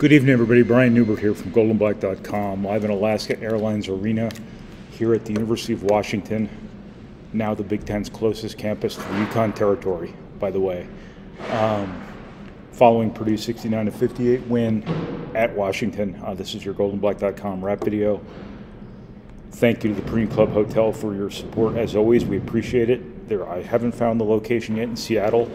Good evening, everybody. Brian Neubert here from goldenblack.com, live in Alaska Airlines Arena here at the University of Washington, now the Big Ten's closest campus to the Yukon Territory, by the way. Following Purdue's 69-58 win at Washington, this is your goldenblack.com wrap video. Thank you to the Purdue Club Hotel for your support. As always, we appreciate it. I haven't found the location yet in Seattle,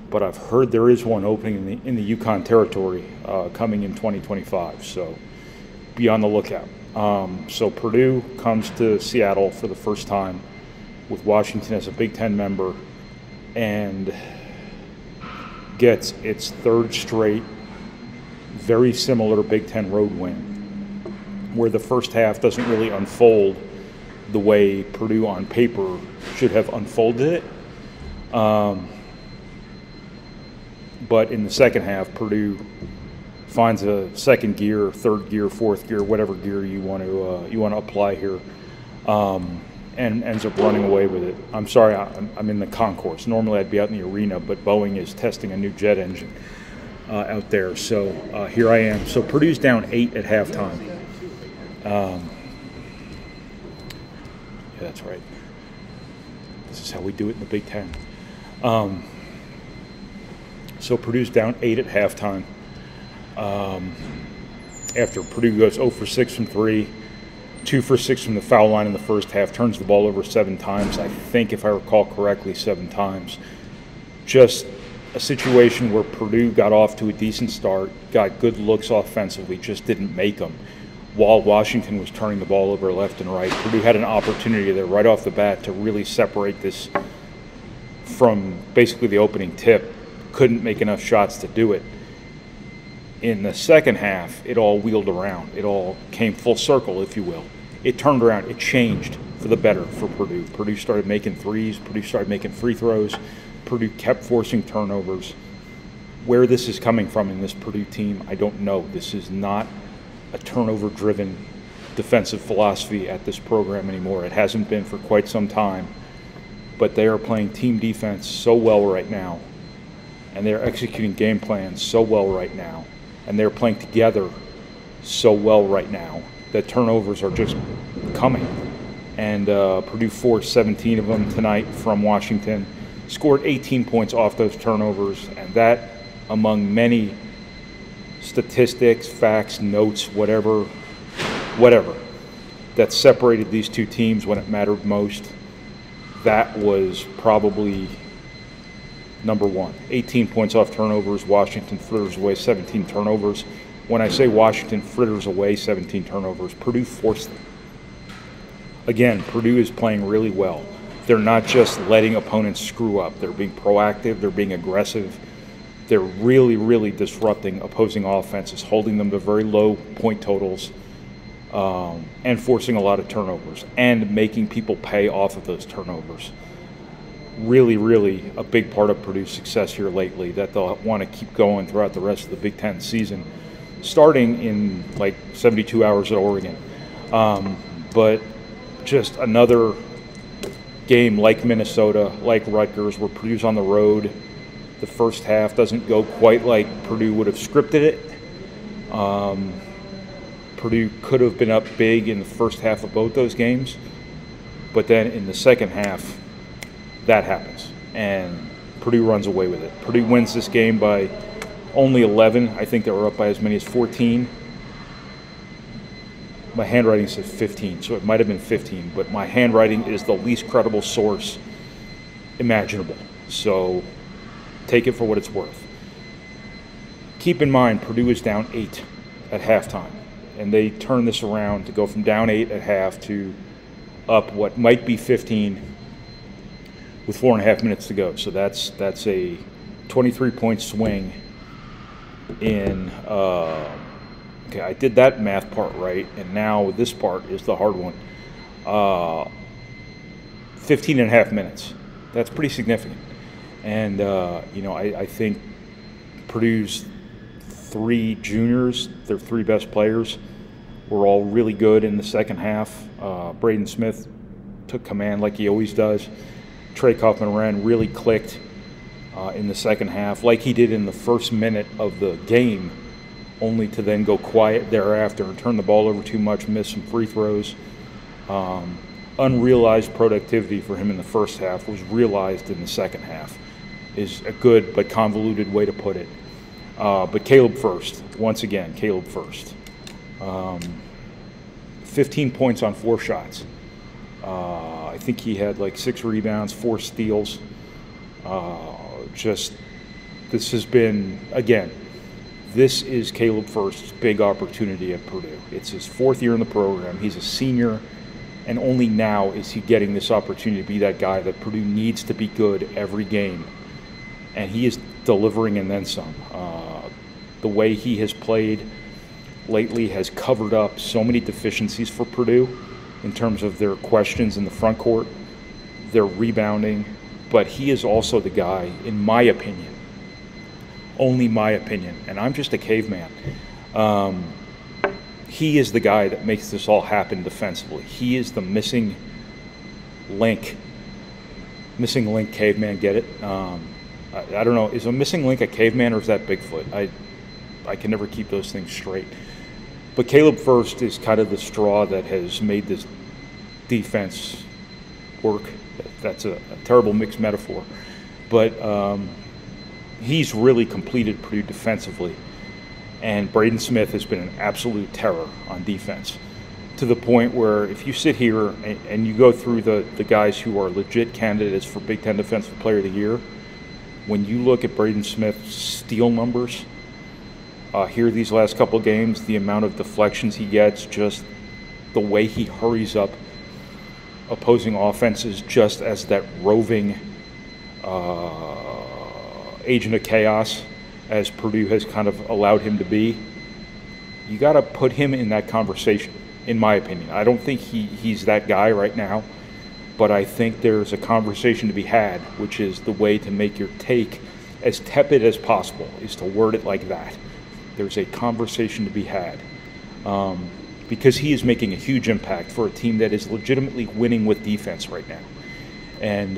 but I've heard there is one opening in the Yukon Territory coming in 2025, so be on the lookout. So Purdue comes to Seattle for the first time with Washington as a Big Ten member and gets its third straight very similar Big Ten road win, where the first half doesn't really unfold the way Purdue on paper should have unfolded it. But in the second half, Purdue finds a second gear, third gear, fourth gear, whatever gear you want to apply here, and ends up running away with it. I'm sorry, I'm in the concourse. Normally I'd be out in the arena, but Boeing is testing a new jet engine out there. So here I am. So Purdue's down 8 at halftime. Yeah, that's right. This is how we do it in the Big Ten. So Purdue's down 8 at halftime. After Purdue goes 0 for 6 from 3, 2 for 6 from the foul line in the first half, turns the ball over 7 times. I think, if I recall correctly, 7 times. Just a situation where Purdue got off to a decent start, got good looks offensively, just didn't make them. While Washington was turning the ball over left and right, Purdue had an opportunity there right off the bat to really separate this from basically the opening tip. Couldn't make enough shots to do it. In the second half, it all wheeled around. It all came full circle, if you will. It turned around. It changed for the better for Purdue. Purdue started making threes. Purdue started making free throws. Purdue kept forcing turnovers. Where this is coming from in this Purdue team, I don't know. This is not a turnover-driven defensive philosophy at this program anymore. It hasn't been for quite some time. But they are playing team defense so well right now, and they're executing game plans so well right now, and they're playing together so well right now that turnovers are just coming. And Purdue forced 17 of them tonight from Washington, scored 18 points off those turnovers, and that, among many statistics, facts, notes, whatever, that separated these two teams when it mattered most, that was probably number one. 18 points off turnovers. Washington fritters away 17 turnovers. When I say Washington fritters away 17 turnovers, Purdue forced them. Again, Purdue is playing really well. They're not just letting opponents screw up. They're being proactive. They're being aggressive. They're really, really disrupting opposing offenses, holding them to very low point totals, and forcing a lot of turnovers and making people pay off of those turnovers. Really, really a big part of Purdue's success here lately that they'll want to keep going throughout the rest of the Big Ten season, starting in like 72 hours at Oregon. But just another game like Minnesota, like Rutgers, where Purdue's on the road. The first half doesn't go quite like Purdue would have scripted it. Purdue could have been up big in the first half of both those games, but then in the second half, that happens, and Purdue runs away with it. Purdue wins this game by only 11. I think they were up by as many as 14. My handwriting says 15, so it might have been 15, but my handwriting is the least credible source imaginable. So take it for what it's worth. Keep in mind, Purdue is down 8 at halftime, and they turn this around to go from down 8 at half to up what might be 15 with 4.5 minutes to go. So that's a 23-point swing in, okay, I did that math part right, and now this part is the hard one. 15.5 minutes. That's pretty significant. And, I think Purdue's 3 juniors, their 3 best players, were all really good in the second half. Braden Smith took command like he always does. Trey Kaufman-Wren really clicked in the second half, like he did in the first minute of the game only to then go quiet thereafter and turn the ball over too much, miss some free throws. Unrealized productivity for him in the first half was realized in the second half, is a good but convoluted way to put it. But Caleb first, once again, Caleb first. 15 points on 4 shots. I think he had like 6 rebounds, 4 steals. This has been, again, this is Caleb First's big opportunity at Purdue. It's his 4th year in the program. He's a senior, and only now is he getting this opportunity to be that guy that Purdue needs to be good every game. And he is delivering and then some. The way he has played lately has covered up so many deficiencies for Purdue in terms of their questions in the front court, their rebounding, but he is also the guy, in my opinion, only my opinion, and I'm just a caveman, he is the guy that makes this all happen defensively. He is the missing link. Missing link, caveman, get it? I don't know, is a missing link a caveman or is that Bigfoot? I can never keep those things straight. But Caleb First is kind of the straw that has made this defense work. That's a terrible mixed metaphor. But he's really completed Purdue defensively. And Braden Smith has been an absolute terror on defense, to the point where if you sit here and you go through the guys who are legit candidates for Big Ten Defensive Player of the Year, when you look at Braden Smith's steal numbers, here these last couple of games, the amount of deflections he gets, just the way he hurries up opposing offenses just as that roving agent of chaos, as Purdue has kind of allowed him to be, you got to put him in that conversation, in my opinion. I don't think he's that guy right now, but I think there's a conversation to be had, which is the way to make your take as tepid as possible, is to word it like that. There's a conversation to be had, because he is making a huge impact for a team that is legitimately winning with defense right now. And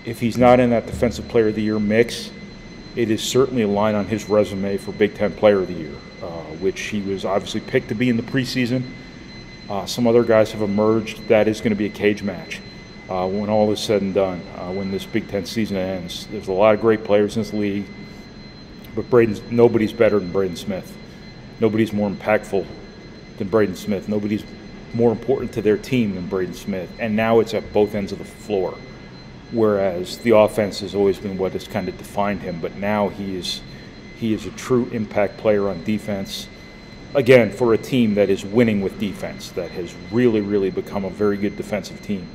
if he's not in that Defensive Player of the Year mix, it is certainly a line on his resume for Big Ten Player of the Year, which he was obviously picked to be in the preseason. Some other guys have emerged. That is going to be a cage match when all is said and done, when this Big Ten season ends. There's a lot of great players in this league, but nobody's better than Braden Smith. Nobody's more impactful than Braden Smith. Nobody's more important to their team than Braden Smith. And now it's at both ends of the floor. Whereas the offense has always been what has kind of defined him, but now he is a true impact player on defense. Again, for a team that is winning with defense, that has really, really become a very good defensive team.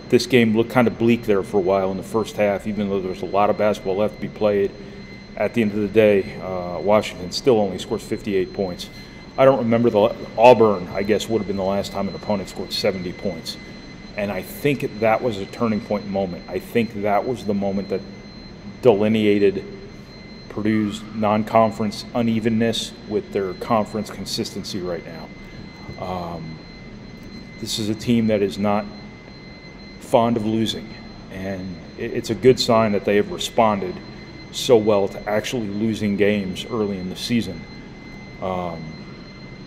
This game looked kind of bleak there for a while in the first half, even though there's a lot of basketball left to be played. At the end of the day, Washington still only scores 58 points. I don't remember Auburn, I guess, would have been the last time an opponent scored 70 points. And I think that was a turning point moment. I think that was the moment that delineated Purdue's non-conference unevenness with their conference consistency right now. This is a team that is not fond of losing, and it's a good sign that they have responded so well to actually losing games early in the season,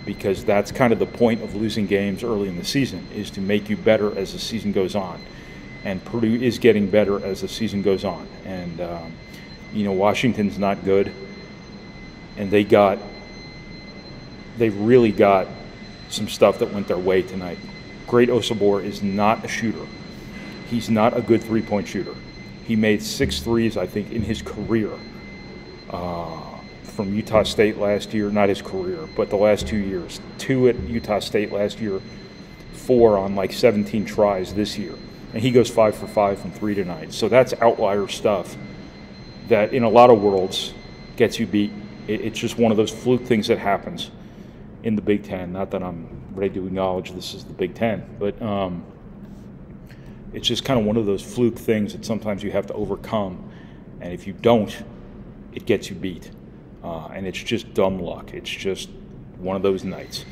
because that's kind of the point of losing games early in the season, is to make you better as the season goes on. And Purdue is getting better as the season goes on. And, Washington's not good, and they really got some stuff that went their way tonight. Great Osabor is not a shooter. He's not a good three-point shooter. He made 6 threes, I think, in his career from Utah State last year. Not his career, but the last 2 years. 2 at Utah State last year, 4 on like 17 tries this year. And he goes 5 for 5 from 3 tonight. So that's outlier stuff that in a lot of worlds gets you beat. It's just one of those fluke things that happens in the Big Ten. Not that I'm ready to acknowledge this is the Big Ten, but it's just kind of one of those fluke things that sometimes you have to overcome. And if you don't, it gets you beat. And it's just dumb luck. It's just one of those nights.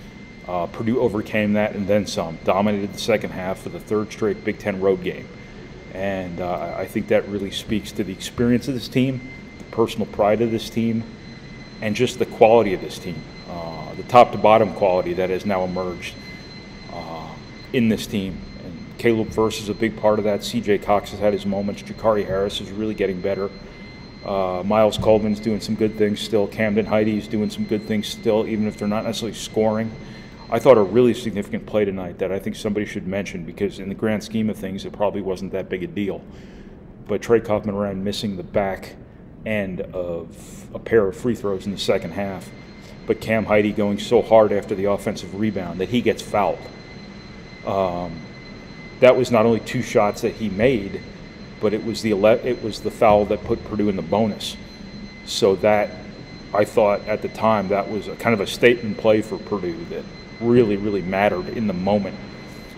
Purdue overcame that and then some, dominated the second half for the 3rd straight Big Ten road game. And I think that really speaks to the experience of this team, the personal pride of this team, and just the quality of this team, the top to bottom quality that has now emerged in this team. And Caleb Verse is a big part of that. CJ Cox has had his moments. Jakari Harris is really getting better. Miles Coleman's doing some good things still. Camden Heidi's doing some good things still, even if they're not necessarily scoring. I thought a really significant play tonight that I think somebody should mention, because in the grand scheme of things, it probably wasn't that big a deal. But Trey Kaufman-Moran missing the back end of a pair of free throws in the second half. But Cam Heidi going so hard after the offensive rebound that he gets fouled. That was not only 2 shots that he made, but it was the foul that put Purdue in the bonus. So that, I thought at the time, that was a kind of a statement play for Purdue that really, really mattered in the moment.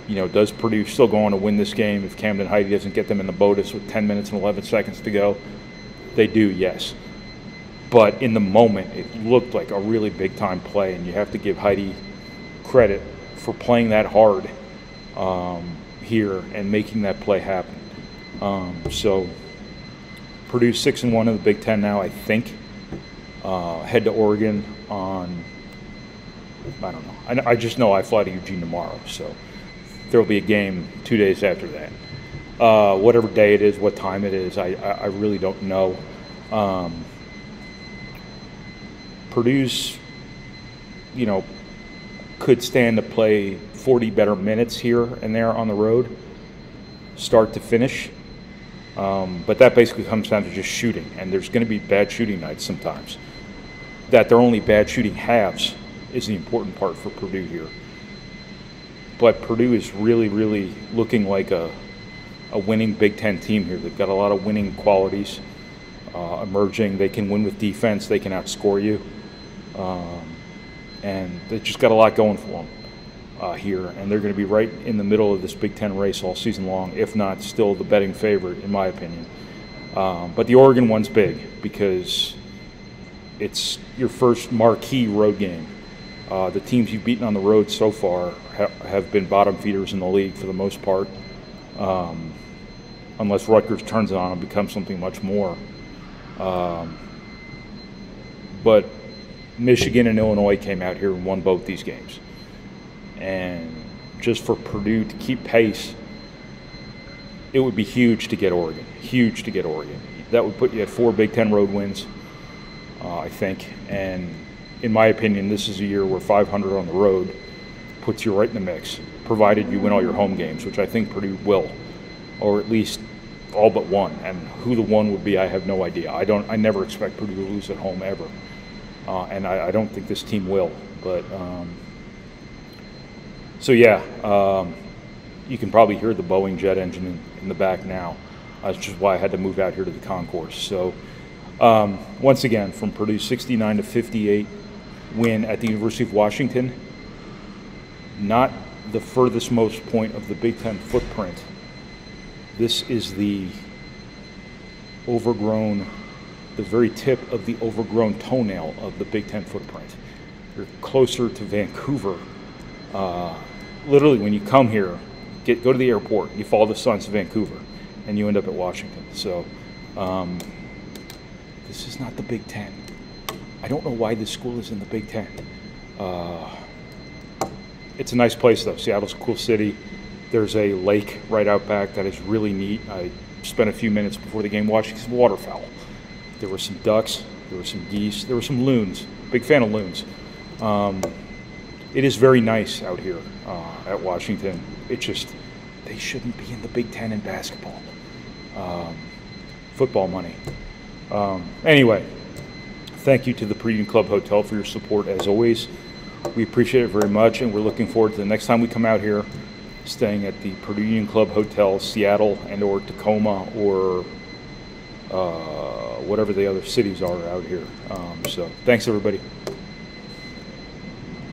You know, does Purdue still go on to win this game if Camden Heidi doesn't get them in the bonus with 10 minutes and 11 seconds to go? They do, yes. But in the moment, it looked like a really big-time play, and you have to give Heidi credit for playing that hard here and making that play happen. So Purdue's 6-1 in the Big Ten now, I think. Head to Oregon on, I don't know. I just know I fly to Eugene tomorrow, so there will be a game 2 days after that. Whatever day it is, what time it is, I really don't know. Purdue's, you know, could stand to play 40 better minutes here and there on the road, start to finish. But that basically comes down to just shooting, and there's going to be bad shooting nights sometimes. That they're only bad shooting halves is the important part for Purdue here. But Purdue is really, really looking like a winning Big Ten team here. They've got a lot of winning qualities emerging. They can win with defense. They can outscore you. And they've just got a lot going for them here. And they're going to be right in the middle of this Big Ten race all season long, if not still the betting favorite, in my opinion. But the Oregon one's big because it's your first marquee road game. The teams you've beaten on the road so far have been bottom feeders in the league for the most part, unless Rutgers turns it on and becomes something much more. But Michigan and Illinois came out here and won both these games. And just for Purdue to keep pace, it would be huge to get Oregon. Huge to get Oregon. That would put you at 4 Big Ten road wins, I think. And in my opinion, this is a year where 500 on the road puts you right in the mix, provided you win all your home games, which I think Purdue will, or at least all but one. And who the one would be, I have no idea. I never expect Purdue to lose at home ever, and I don't think this team will. But so yeah, you can probably hear the Boeing jet engine in the back now. That's just why I had to move out here to the concourse. So once again, from Purdue 69-58 win at the University of Washington, not the furthest most point of the Big Ten footprint. This is the very tip of the overgrown toenail of the Big Ten footprint. You're closer to Vancouver. Literally, when you come here, go to the airport, you follow the sun to Vancouver, and you end up at Washington. So this is not the Big Ten. I don't know why this school is in the Big Ten. It's a nice place, though. Seattle's a cool city. There's a lake right out back that is really neat. I spent a few minutes before the game watching some waterfowl. There were some ducks. There were some geese. There were some loons. Big fan of loons. It is very nice out here at Washington. It's just they shouldn't be in the Big Ten in basketball. Football money. Anyway, thank you to the Purdue Club Hotel for your support as always. We appreciate it very much, and we're looking forward to the next time we come out here, staying at the Purdue Union Club Hotel, Seattle and or Tacoma or whatever the other cities are out here. So thanks, everybody.